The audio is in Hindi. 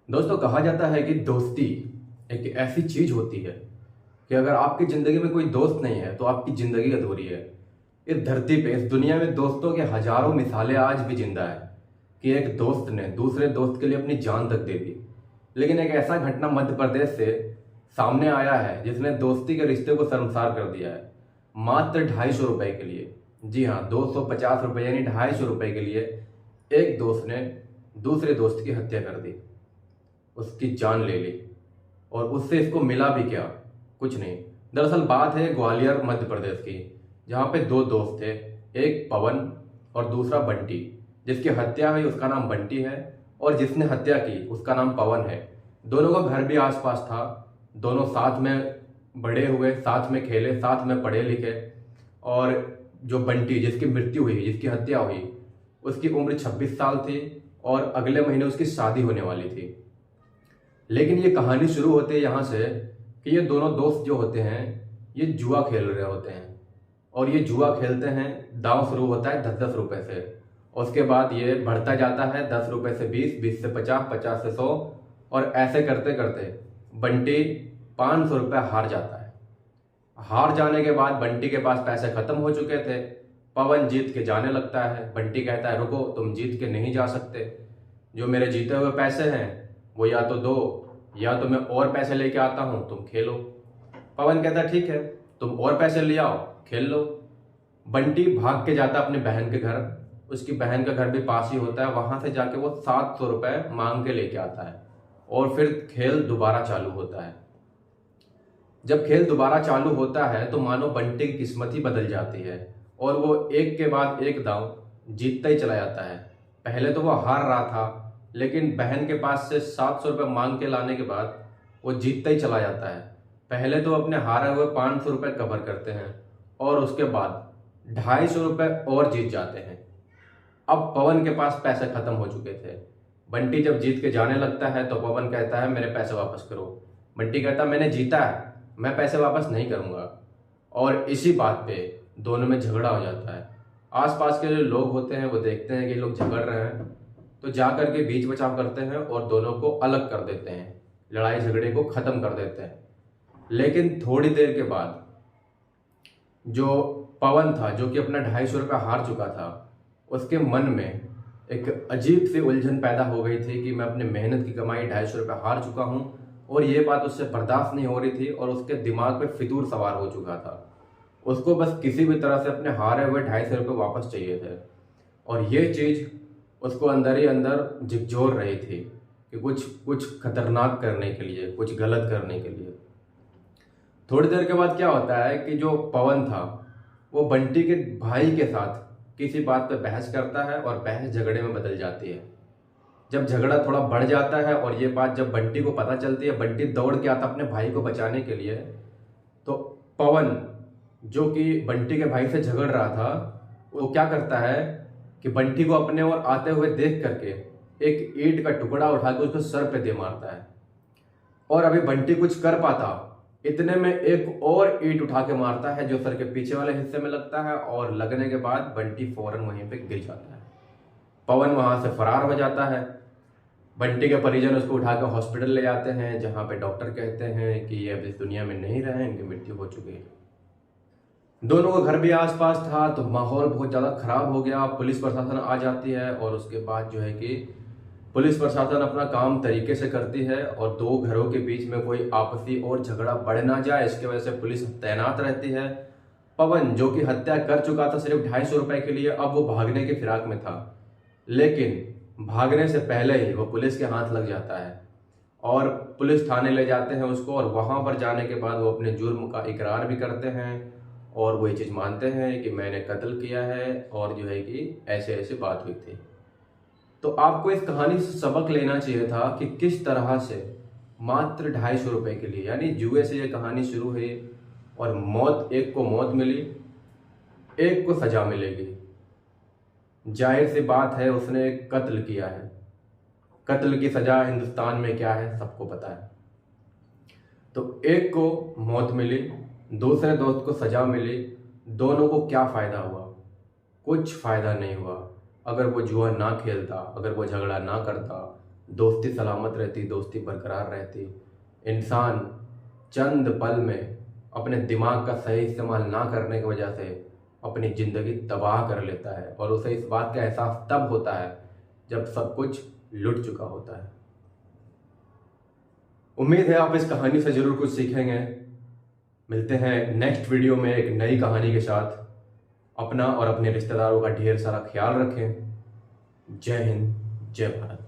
दोस्तों, कहा जाता है कि दोस्ती एक ऐसी चीज होती है कि अगर आपकी जिंदगी में कोई दोस्त नहीं है तो आपकी जिंदगी अधूरी है। इस धरती पे, इस दुनिया में दोस्तों के हजारों मिसालें आज भी जिंदा है कि एक दोस्त ने दूसरे दोस्त के लिए अपनी जान तक दे दी। लेकिन एक ऐसा घटना मध्य प्रदेश से सामने आया है जिसने दोस्ती के रिश्ते को शर्मसार कर दिया है। मात्र 250 रुपए के लिए, जी हाँ, 250 रुपए यानी 250 रुपए के लिए एक दोस्त ने दूसरे दोस्त की हत्या कर दी, उसकी जान ले ली। और उससे इसको मिला भी क्या? कुछ नहीं। दरअसल बात है ग्वालियर मध्य प्रदेश की, जहाँ पे दो दोस्त थे, एक पवन और दूसरा बंटी। जिसकी हत्या हुई उसका नाम बंटी है और जिसने हत्या की उसका नाम पवन है। दोनों का घर भी आसपास था, दोनों साथ में बड़े हुए, साथ में खेले, साथ में पढ़े लिखे। और जो बंटी, जिसकी मृत्यु हुई, जिसकी हत्या हुई, उसकी उम्र 26 साल थी और अगले महीने उसकी शादी होने वाली थी। लेकिन ये कहानी शुरू होती है यहाँ से कि ये दोनों दोस्त जो होते हैं ये जुआ खेल रहे होते हैं। और ये जुआ खेलते हैं, दांव शुरू होता है 10-10 रुपए से। और उसके बाद ये बढ़ता जाता है 10 रुपए से 20, 20 से 50, 50 से 100। और ऐसे करते करते बंटी 500 रुपये हार जाता है। हार जाने के बाद बंटी के पास पैसे खत्म हो चुके थे। पवन जीत के जाने लगता है। बंटी कहता है, रुको, तुम जीत के नहीं जा सकते। जो मेरे जीते हुए पैसे हैं वो या तो दो, या तो मैं और पैसे लेके आता हूं, तुम खेलो। पवन कहता है, ठीक है, तुम और पैसे ले आओ, खेल लो। बंटी भाग के जाता अपनी बहन के घर। उसकी बहन का घर भी पास ही होता है। वहां से जाके वो 700 रुपये मांग के लेके आता है और फिर खेल दोबारा चालू होता है। जब खेल दोबारा चालू होता है तो मानो बंटी की किस्मत ही बदल जाती है और वो एक के बाद एक दांव जीतता ही चला जाता है। पहले तो वो हार रहा था, लेकिन बहन के पास से 700 रुपये मांग के लाने के बाद वो जीतता ही चला जाता है। पहले तो अपने हारे हुए 500 रुपये कवर करते हैं और उसके बाद 250 रुपये और जीत जाते हैं। अब पवन के पास पैसे खत्म हो चुके थे। बंटी जब जीत के जाने लगता है तो पवन कहता है, मेरे पैसे वापस करो। बंटी कहता है, मैंने जीता है, मैं पैसे वापस नहीं करूंगा। और इसी बात पे दोनों में झगड़ा हो जाता है। आसपास के जो लोग होते हैं वो देखते हैं कि लोग झगड़ रहे हैं, तो जा करके बीच बचाव करते हैं और दोनों को अलग कर देते हैं, लड़ाई झगड़े को खत्म कर देते हैं। लेकिन थोड़ी देर के बाद जो पवन था, जो कि अपना 250 रुपये हार चुका था, उसके मन में एक अजीब सी उलझन पैदा हो गई थी कि मैं अपने मेहनत की कमाई 250 रुपये हार चुका हूँ। और ये बात उससे बर्दाश्त नहीं हो रही थी और उसके दिमाग पे फितूर सवार हो चुका था। उसको बस किसी भी तरह से अपने हारे हुए 250 रुपये वापस चाहिए थे। और ये चीज़ उसको अंदर ही अंदर झकझोर रही थी कि कुछ कुछ खतरनाक करने के लिए, कुछ गलत करने के लिए। थोड़ी देर के बाद क्या होता है कि जो पवन था वो बंटी के भाई के साथ किसी बात पे बहस करता है और बहस झगड़े में बदल जाती है। जब झगड़ा थोड़ा बढ़ जाता है और ये बात जब बंटी को पता चलती है, बंटी दौड़ के आता अपने भाई को बचाने के लिए। तो पवन, जो कि बंटी के भाई से झगड़ रहा था, वो क्या करता है कि बंटी को अपने ओर आते हुए देख करके एक ईंट का टुकड़ा उठा के उसको सर पे दे मारता है। और अभी बंटी कुछ कर पाता, इतने में एक और ईंट उठा के मारता है जो सर के पीछे वाले हिस्से में लगता है। और लगने के बाद बंटी फौरन वहीं पे गिर जाता है। पवन वहां से फरार हो जाता है। बंटी के परिजन उसको उठा के हॉस्पिटल ले जाते हैं, जहां पे डॉक्टर कहते हैं कि ये अब इस दुनिया में नहीं रहे, इनकी मृत्यु हो चुकी है। दोनों का घर भी आसपास था तो माहौल बहुत ज़्यादा खराब हो गया। पुलिस प्रशासन आ जाती है और उसके बाद जो है कि पुलिस प्रशासन अपना काम तरीके से करती है और दो घरों के बीच में कोई आपसी और झगड़ा बढ़ ना जाए, इसकी वजह से पुलिस तैनात रहती है। पवन, जो कि हत्या कर चुका था सिर्फ 250 रुपये के लिए, अब वो भागने की फिराक में था। लेकिन भागने से पहले ही वो पुलिस के हाथ लग जाता है और पुलिस थाने ले जाते हैं उसको। और वहां पर जाने के बाद वो अपने जुर्म का इकरार भी करते हैं और वो ये चीज़ मानते हैं कि मैंने कत्ल किया है और जो है कि ऐसे ऐसे बात हुई थी। तो आपको इस कहानी से सबक लेना चाहिए था कि किस तरह से मात्र 250 रुपये के लिए, यानी जुए से ये कहानी शुरू हुई और मौत, एक को मौत मिली, एक को सजा मिलेगी। जाहिर सी बात है, उसने कत्ल किया है। कत्ल की सजा हिंदुस्तान में क्या है सबको पता है। तो एक को मौत मिली, दूसरे दोस्त को सजा मिली। दोनों को क्या फायदा हुआ? कुछ फायदा नहीं हुआ। अगर वो जुआ ना खेलता, अगर वो झगड़ा ना करता, दोस्ती सलामत रहती, दोस्ती बरकरार रहती। इंसान चंद पल में अपने दिमाग का सही इस्तेमाल ना करने की वजह से अपनी ज़िंदगी तबाह कर लेता है, और उसे इस बात का एहसास तब होता है जब सब कुछ लुट चुका होता है। उम्मीद है आप इस कहानी से ज़रूर कुछ सीखेंगे। मिलते हैं नेक्स्ट वीडियो में एक नई कहानी के साथ। अपना और अपने रिश्तेदारों का ढेर सारा ख्याल रखें। जय हिंद, जय भारत।